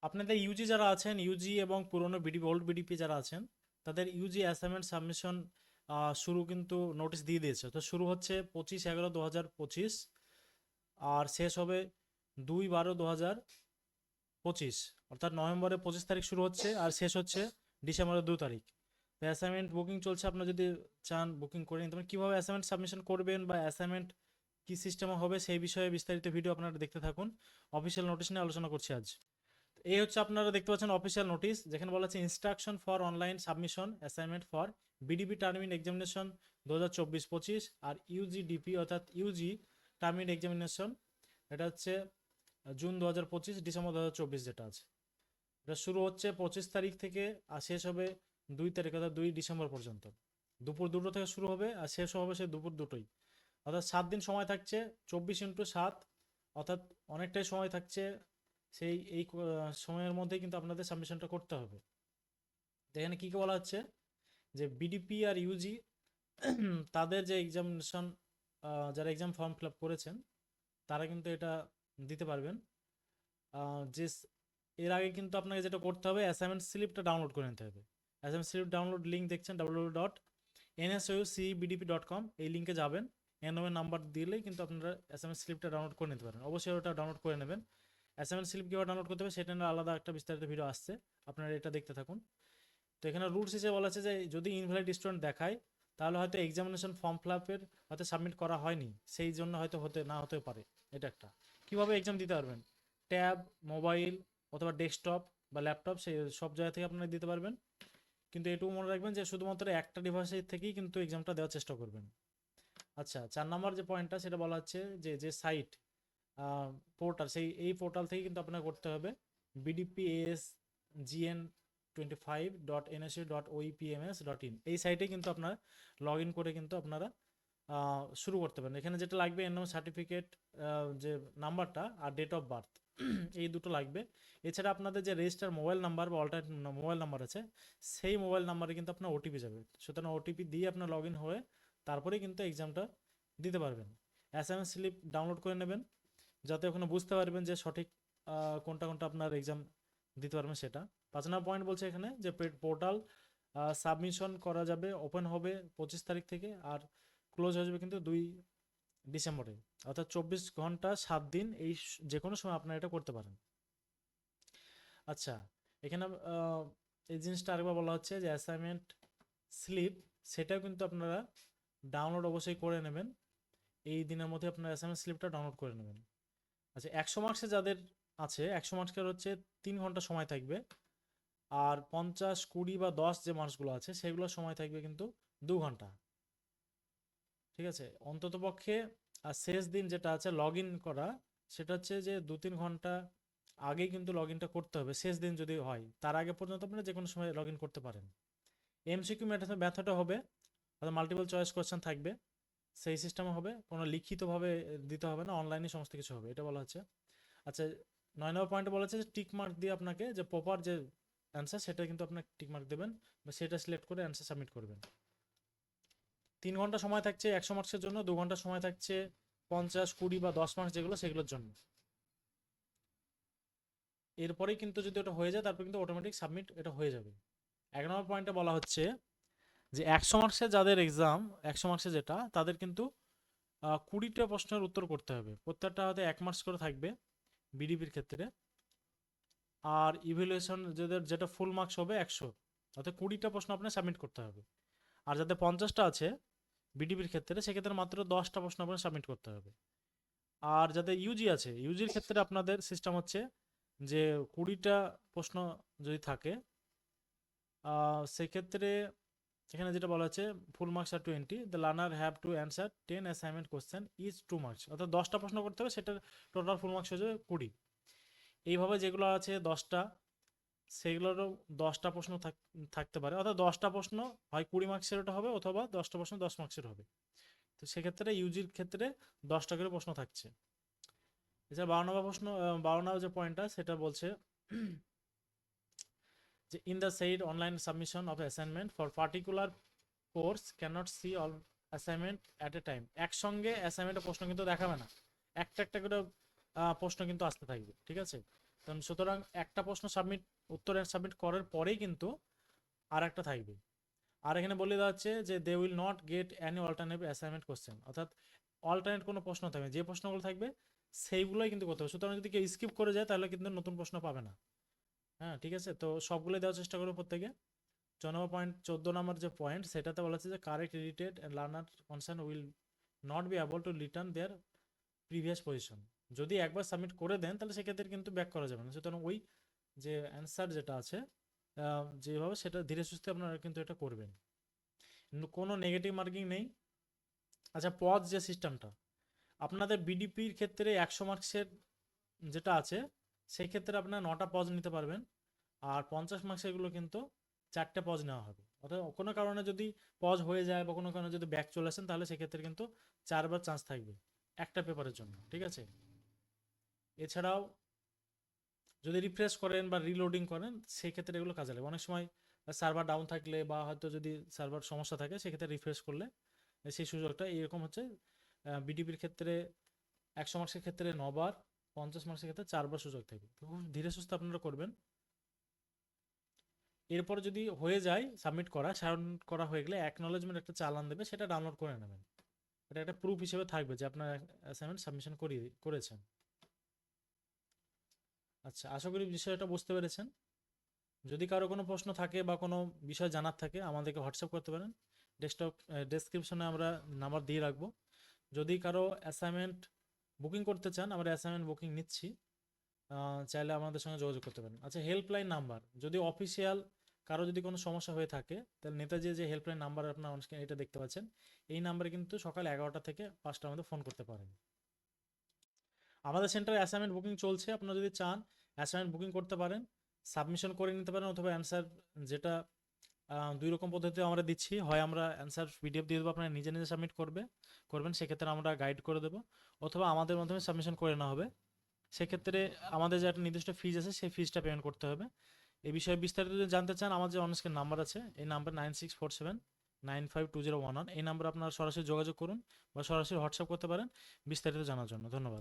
আপনাদের ইউজি যারা আছেন, ইউজি এবং পুরনো বিডিপি, ওল্ড বিডিপি যারা আছেন, তাদের ইউজি অ্যাসাইনমেন্ট সাবমিশন শুরু কিন্তু নোটিশ দিয়ে দিয়েছে। তো শুরু হচ্ছে 25/11/2025 আর শেষ হবে 2/12/2025, অর্থাৎ নভেম্বরের 25 তারিখ শুরু হচ্ছে আর শেষ হচ্ছে ডিসেম্বরের 2 তারিখ। তো অ্যাসাইনমেন্ট বুকিং চলছে, আপনারা যদি চান বুকিং করে নিতে পারেন। কীভাবে অ্যাসাইনমেন্ট সাবমিশন করবেন বা অ্যাসাইনমেন্ট কী সিস্টেমে হবে সেই বিষয়ে বিস্তারিত ভিডিও আপনারা দেখতে থাকুন। অফিসিয়াল নোটিশ নিয়ে আলোচনা করছি আজ। এই হচ্ছে আপনারা দেখতে পাচ্ছেন অফিসিয়াল নোটিশ, যেখানে বলা আছে instruction for online submission assignment for BDP term end examination 2024-25 আর ইউজিডিপি অর্থাৎ ইউজি টার্মিন এক্সামিনেশন, এটা হচ্ছে জুন 2025 ডিসেম্বর 2024 যেটা আছে। এটা শুরু হচ্ছে 25 তারিখ থেকে আর শেষ হবে 2 তারিখ, অর্থাৎ 2 ডিসেম্বর পর্যন্ত। দুপুর 2টো থেকে শুরু হবে আর শেষ হবে সে দুপুর 2টোই, অর্থাৎ 7 দিন সময় থাকছে। 24x7, অর্থাৎ অনেকটাই সময় থাকছে। সেই এই সময়ের মধ্যেই কিন্তু আপনাদের সাবমিশনটা করতে হবে। এখানে কী কী বলা হচ্ছে যে বিডিপি আর ইউজি তাদের যে এক্সামিনেশন, যারা এক্সাম ফর্ম ফিল আপ করেছেন তারা কিন্তু এটা দিতে পারবেন। যে এর আগে কিন্তু আপনাকে যেটা করতে হবে, অ্যাসাইনমেন্ট স্লিপটা ডাউনলোড করে নিতে হবে। অ্যাসাইনমেন্ট স্লিপ ডাউনলোড লিঙ্ক দেখছেন www.nsoucbdp.com, এই লিঙ্কে যাবেন, এনওএর নাম্বার দিলেই কিন্তু আপনারা অ্যাসাইনমেন্ট স্লিপটা ডাউনলোড করে নিতে পারেন। অবশ্যই ওটা ডাউনলোড করে নেবেন। অ্যাসাইনমেন্ট স্লিপ কীভাবে ডাউনলোড করতে হবে সেটা নিয়ে আলাদা একটা বিস্তারিত ভিডিও আসছে, আপনারা এটা দেখতে থাকুন। তো এখানে রুলস হিসেবে বলা আছে যে যদি ইনভ্যালিড স্টুডেন্ট দেখায় তাহলে হয়তো এক্সামিনেশন ফর্ম ফিল আপের হয়তো সাবমিট করা হয়নি, সেই জন্য হয়তো হতে পারে। এটা একটা কীভাবে এক্সাম দিতে পারবেন, ট্যাব, মোবাইল অথবা ডেস্কটপ বা ল্যাপটপ, সেই সব জায়গা থেকে আপনারা দিতে পারবেন। কিন্তু এটুকু মনে রাখবেন যে শুধুমাত্র একটা ডিভাইসের থেকেই কিন্তু এক্সামটা দেওয়ার চেষ্টা করবেন। আচ্ছা, 4 নম্বর যে পয়েন্টটা সেটা বলা হচ্ছে যে সাইট পোর্টাল, এই পোর্টাল থেকে কিন্তু আপনার করতে হবে bdpasgn25.nsu.oepms.in, এই সাইটে কিন্তু আপনার লগ ইন করে কিন্তু আপনারা শুরু করতে পারেন। এখানে যেটা লাগবে এনএম সার্টিফিকেট, যে নাম্বারটা আর ডেট অফ বার্থ, এই দুটো লাগবে। এছাড়া আপনাদের যে রেজিস্টার মোবাইল নাম্বার বা অল্টারনেট মোবাইল নাম্বার আছে, সেই মোবাইল নাম্বারে কিন্তু আপনার ওটিপি যাবে। সুতরাং ওটিপি দিয়ে আপনার লগ ইন হয়ে তারপরে কিন্তু এক্সামটা দিতে পারবেন। অ্যাসাইনমেন্ট স্লিপ ডাউনলোড করে নেবেন, যাতে ওখানে বুঝতে পারবেন যে সঠিক কোনটা কোনটা আপনার এক্সাম দিতে পারবেন সেটা। 5 নম্বর পয়েন্ট বলছে এখানে যে পোর্টাল সাবমিশন করা যাবে, ওপেন হবে 25 তারিখ থেকে আর ক্লোজ হয়ে যাবে কিন্তু 2 ডিসেম্বরে, অর্থাৎ 24 ঘন্টা 7 দিন, এই যে কোনো সময় আপনারা এটা করতে পারেন। আচ্ছা, এখানে এই জিনিসটা আরেকবার বলা হচ্ছে যে অ্যাসাইনমেন্ট স্লিপ, সেটাও কিন্তু আপনারা ডাউনলোড অবশ্যই করে নেবেন। এই দিনের মধ্যে আপনার অ্যাসাইনমেন্ট স্লিপটা ডাউনলোড করে নেবেন। আচ্ছা, 100 মার্কসে যাদের আছে, 100 মার্কসের হচ্ছে 3 ঘন্টা সময় থাকবে, আর 50, 20 বা 10 যে মার্কসগুলো আছে সেগুলোর সময় থাকবে কিন্তু 2 ঘন্টা। ঠিক আছে, অন্তত পক্ষে। আর শেষ দিন যেটা আছে লগ ইন করা, সেটা হচ্ছে যে 2-3 ঘন্টা আগেই কিন্তু লগ ইনটা করতে হবে। শেষ দিন যদি হয়, তার আগে পর্যন্ত আপনারা যে কোনো সময় লগ ইন করতে পারেন। এমসিকিউ মেথডে হবে, অর্থাৎ মাল্টিপল চয়েস কোয়েশ্চেন থাকবে, সেই সিস্টেমে হবে, কোনো লিখিতভাবে দিতে হবে না, অনলাইনে সমস্ত কিছু হবে, এটা বলা হচ্ছে। আচ্ছা, 9 নম্বর পয়েন্টে বলা হচ্ছে যে টিক মার্ক দিয়ে আপনাকে যে প্রপার যে অ্যান্সার সেটা কিন্তু আপনাকে টিক মার্ক দেবেন বা সেটা সিলেক্ট করে অ্যান্সার সাবমিট করবেন। 3 ঘন্টা সময় থাকছে 100 মার্কসের জন্য, 2 ঘন্টা সময় থাকছে 50, 20 বা 10 মার্কস যেগুলো সেগুলোর জন্য। এরপরেই কিন্তু যদি ওটা হয়ে যায় তারপর কিন্তু অটোমেটিক সাবমিট এটা হয়ে যাবে। 1 নম্বর পয়েন্টে বলা হচ্ছে যে 100 মার্কসের যাদের এক্সাম, 100 মার্কসের যেটা, তাদের কিন্তু 20টা প্রশ্নের উত্তর করতে হবে। প্রত্যেকটা হয়তো 1 মার্কস করে থাকবে বিডিপির ক্ষেত্রে, আর ইভ্যালুয়েশন যাদের যেটা ফুল মার্কস হবে 100, অর্থাৎ 20টা প্রশ্ন আপনার সাবমিট করতে হবে। আর যাদের 50টা আছে বিডিপির ক্ষেত্রে, সেক্ষেত্রে মাত্র 10টা প্রশ্ন আপনার সাবমিট করতে হবে। আর যাদের ইউজি আছে, ইউজির ক্ষেত্রে আপনাদের সিস্টেম হচ্ছে যে 20টা প্রশ্ন যদি থাকে, সেক্ষেত্রে এখানে যেটা বলা হচ্ছে ফুল মার্কস আর 20, the learner have to answer 10 assignment question is 2 marks, অর্থাৎ 10টা প্রশ্ন করতে হবে, সেটার টোটাল ফুল মার্কস হয়ে যাবে 20। এইভাবে যেগুলো আছে 10টা, সেগুলোরও 10টা প্রশ্ন থাকতে পারে, অর্থাৎ 10টা প্রশ্ন হয় 20 মার্কসের ওটা হবে, অথবা 10টা প্রশ্ন 10 মার্কসের হবে। তো সেক্ষেত্রে ইউজির ক্ষেত্রে 10টা করে প্রশ্ন থাকছে। এছাড়া 12 নম্বর যে পয়েন্টটা সেটা বলছে যে in the said online submission of assignment for particular course cannot see all assignment at a time, একসঙ্গে অ্যাসাইনমেন্টের প্রশ্ন কিন্তু দেখাবে না, একটা একটা করে প্রশ্ন কিন্তু আসতে থাকবে। ঠিক আছে, তো সুতরাং একটা প্রশ্ন উত্তর সাবমিট করার পরেই কিন্তু আর একটা থাকবে। আর এখানে বলে দেওয়া হচ্ছে যে they will not get any alternative assignment question, অর্থাৎ অল্টারনেট কোনো প্রশ্ন থাকবে, যে প্রশ্নগুলো থাকবে সেইগুলোই কিন্তু করতে হবে। সুতরাং যদি কেউ স্কিপ করে যায় তাহলে কিন্তু নতুন প্রশ্ন পাবে না। হ্যাঁ, ঠিক আছে, তো সবগুলোই দেওয়ার চেষ্টা করবো প্রত্যেকে। 14 নম্বর যে পয়েন্ট সেটাতে বলা হচ্ছে যে correct edited and learner concern will not be able to return there previous position. যদি একবার সাবমিট করে দেন তাহলে সেক্ষেত্রে কিন্তু ব্যাক করা যাবে না। সুতরাং ওই যে অ্যান্সার যেটা আছে যেভাবে সেটা ধীরে সুস্থে আপনারা কিন্তু এটা করবেন, কিন্তু কোনো নেগেটিভ মার্কিং নেই। আচ্ছা, পজ যে সিস্টেমটা আপনাদের বিডিপির ক্ষেত্রে 100 মার্কসের যেটা আছে সেই ক্ষেত্রে আপনারা 9টা পজ নিতে পারবেন, আর 50 মার্কসেরগুলো কিন্তু 4টে পজ নেওয়া হবে। অর্থাৎ কোনো কারণে যদি পজ হয়ে যায় বা কোনো কারণে যদি ব্যাক চলে আসেন তাহলে সেক্ষেত্রে কিন্তু 4বার চান্স থাকবে একটা পেপারের জন্য, ঠিক আছে। এছাড়াও যদি রিফ্রেশ করেন বা রিলোডিং করেন সেই ক্ষেত্রে এগুলো কাজে লাগে। অনেক সময় সার্ভার ডাউন থাকলে বা হয়তো যদি সার্ভার সমস্যা থাকে সেক্ষেত্রে রিফ্রেশ করলে সেই সুযোগটা এরকম হচ্ছে। বিডিপির ক্ষেত্রে 100 মার্কসের ক্ষেত্রে 9বার, 50 মার্কসের ক্ষেত্রে 4বার সুযোগ থাকে। তো খুব ধীরে সুস্থে আপনারা করবেন। এরপরে যদি হয়ে যায় সাবমিট করা হয়ে গেলে অ্যাকনলেজমেন্ট একটা চালান দেবে, সেটা ডাউনলোড করে নেবেন। এটা একটা প্রুফ হিসেবে থাকবে যে আপনার অ্যাসাইনমেন্ট সাবমিশন করেছেন। আচ্ছা, আশা করি বিষয়টা বুঝতে পেরেছেন। যদি কারো কোনো প্রশ্ন থাকে বা কোনো বিষয় জানার থাকে আমাদেরকে হোয়াটসঅ্যাপ করতে পারেন। ডেসক্রিপশনে আমরা নাম্বার দিয়ে রাখবো। যদি কারো অ্যাসাইনমেন্ট বুকিং করতে চান, আমরা অ্যাসাইনমেন্ট বুকিং নিচ্ছি, চাইলে আমাদের সঙ্গে যোগাযোগ করতে পারেন। আচ্ছা, হেল্পলাইন নাম্বার যদি অফিসিয়াল কারো যদি কোনো সমস্যা হয়ে থাকে তাহলে নেতাজি যে হেল্পলাইন নাম্বার আপনার অনস্ক্রিন এটা দেখতে পাচ্ছেন, এই নাম্বারে কিন্তু সকাল 11টা থেকে 5টার মধ্যে ফোন করতে পারেন। আমাদের সেন্টারে অ্যাসাইনমেন্ট বুকিং চলছে, আপনারা যদি চান অ্যাসাইনমেন্ট বুকিং করতে পারেন, সাবমিশন করে নিতে পারেন, অথবা অ্যান্সার যেটা 2 রকম পদ্ধতিতে আমরা দিচ্ছি। হয় আমরা অ্যান্সার পিডিএফ দিয়ে দেবো, আপনারা নিজে নিজে সাবমিট করবেন, সেক্ষেত্রে আমরা গাইড করে দেবো, অথবা আমাদের মাধ্যমে সাবমিশন করে নেওয়া হবে। সেক্ষেত্রে আমাদের যে একটা নির্দিষ্ট ফিজ আছে সেই ফিজটা পেমেন্ট করতে হবে। এই বিষয়ে বিস্তারিত যদি জানতে চান আমার যে অনস্ক্রিন নাম্বার আছে, এই নাম্বার 9647952011, এই নাম্বার আপনারা সরাসরি যোগাযোগ করুন বা সরাসরি হোয়াটসঅ্যাপ করতে পারেন বিস্তারিত জানার জন্য। ধন্যবাদ।